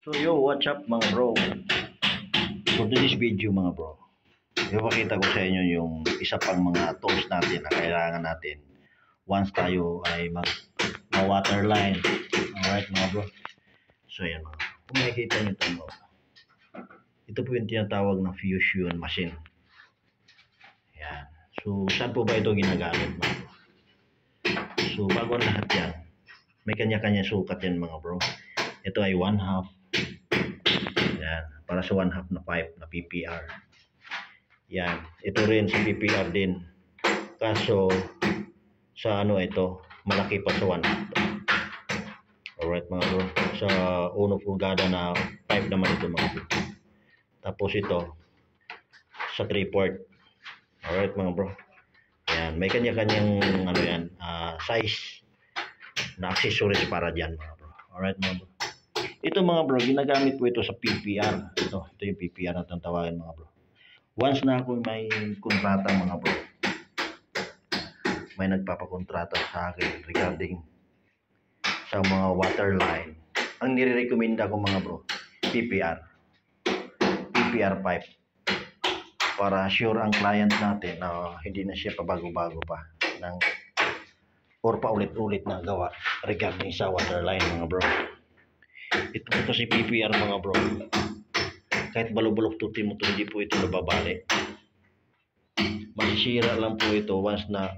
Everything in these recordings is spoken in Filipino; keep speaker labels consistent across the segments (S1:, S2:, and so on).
S1: So yo, what's up mga bro? For this video mga bro, ipapakita ko sa inyo yung isa pang mga tools natin na kailangan natin once tayo ay waterline. Alright mga bro. So yan mga, kung makikita nyo ito mga, ito po yung tinatawag na fusion machine. Yan. So saan po ba ito ginagamit mga bro? So bago ang lahat yan, may kanya-kanya sukat yan mga bro. Ito ay 1/2. Yan, para sa 1/2 na pipe na PPR. Yan, ito rin sa PPR din. Kaso sa ano ito, malaki pa sa 1/2. Alright mga bro, sa 1 pulgada na pipe naman ito mga bro. Tapos ito sa 3/4. Alright mga bro. Yan, may kanya-kanyang ano yan, size na accessories para diyan mga bro. Alright mga bro. Ito mga bro, ginagamit po ito sa PPR. Ito yung PPR na tawagin mga bro. Once na ako may kontrata mga bro, may nagpapakontrata sa akin regarding sa mga water line, ang nire-recommenda ko mga bro, PPR pipe, para sure ang client natin na hindi na siya pabago-bago pa ng or paulit-ulit na gawa regarding sa water line mga bro. Ito si PPR mga bro, kahit balubulok tuti mo ito, hindi po ito nababali. Masisira lang po ito once na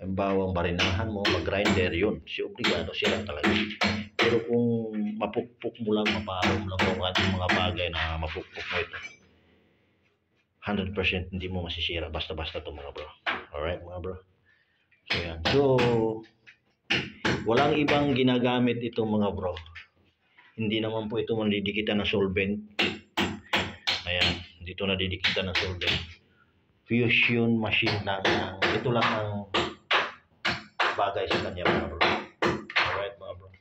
S1: bawang barinahan mo, mag-grinder, yun, si obligado sila talaga. Pero kung mapukpok mo lang, maparom lang kung ating mga bagay na mapukpok mo ito, 100% hindi mo masisira basta-basta ito mga bro. Alright mga bro. So yan. So walang ibang ginagamit ito mga bro. Hindi naman po ito mandidikitan ng solvent. Ayan, dito nadidikitan ng solvent. Fusion machine lang. Ito lang ang bagay sa kanya mga bro. Alright mga bro.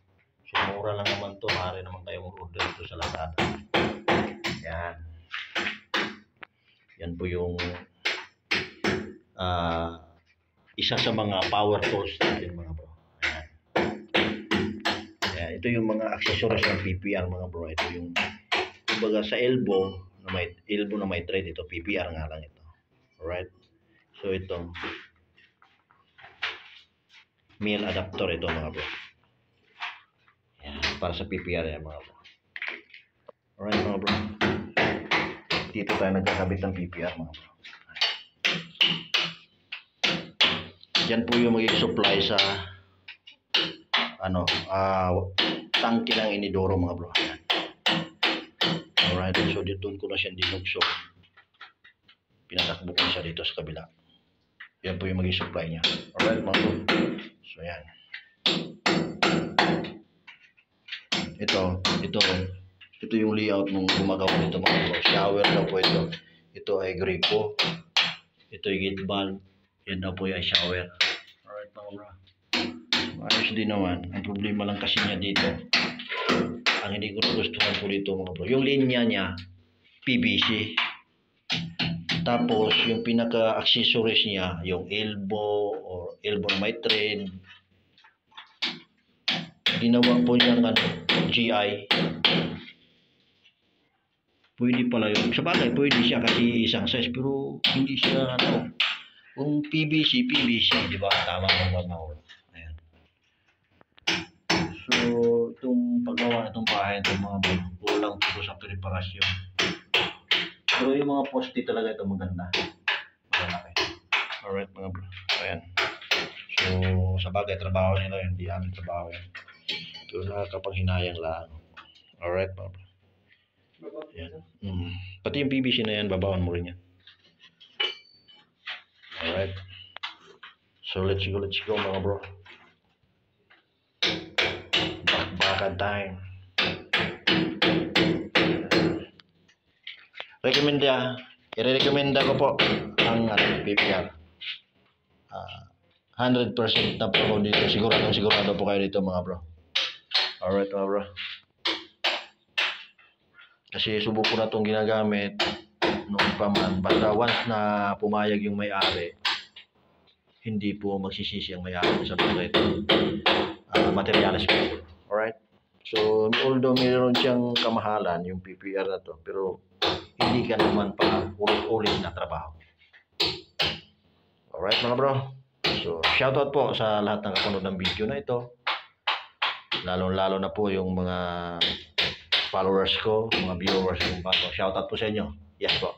S1: So mura lang naman to. Maaari naman tayo mag-order ito sa Lazada. Yan. Yan po yung isa sa mga power tools natin mga bro. Ito yung mga accessories ng PPR mga bro. Ito yung kumbaga sa elbow na may thread, ito PPR nga lang ito. Alright. So ito male adapter ito mga bro. Yan, para sa PPR yan mga bro. Alright mga bro. Dito tayo nagkakabit ng PPR mga bro. Yan po yung magiging supply sa tangke ng inidoro mga bro. Alright, so dito ko na siya dinugso. Pinatakbo ko siya dito sa kabila. Yan po yung magiging supply niya. Alright mga bro. So yan. Ito yung layout nung gumagawa nito mga bro. Shower daw po ito. Ito ay gripo. Ito ay gate valve. Yan daw po yung shower. Alright mga bro. Ayos din naman. Ang problema lang kasi niya dito, ang hindi ko nagustuhan po dito mga bro, yung linya niya PVC. Tapos yung pinaka-accessories niya, yung elbow or elbow na may thread, ginawa po niya ng GI. Pwede pala yun. Sa bagay, pwede siya kasi isang size, pero hindi siya kung PVC, di ba? Tama naman ako. Ayan. So, itong paggawa itong bahay, itong mga kulang po sa preparasyon. Pero yung mga poste talaga ito maganda. Malaki. Alright mga bro. Ayan. So, sa bagay, trabaho nila yun. Hindi amin trabaho yun. So, nakakapanghinayang lang. Alright mga bro. Ayan. Pati yung PVC na yan, babawan mo rin yan. Alright. So, let's go mga bro. Bakbakan time. I-recommenda ko po ang PPR. 100% na po dito. Sigurado po kayo dito mga bro. Alright mga bro. Kasi subok ko na itong ginagamit noon pa man. Basta once na pumayag yung may-ari, hindi po magsisisi ang may-ari sa bagay ito. Materials po. Alright. So, although mayroon siyang kamahalan, yung PPR na to, pero hindi ka naman pa ulit-ulit na trabaho. Alright mga bro. So, shoutout po sa lahat ng kapunod ng video na ito. Lalo-lalo na po yung mga followers ko, mga viewers ko. Shoutout po sa inyo. Yes po.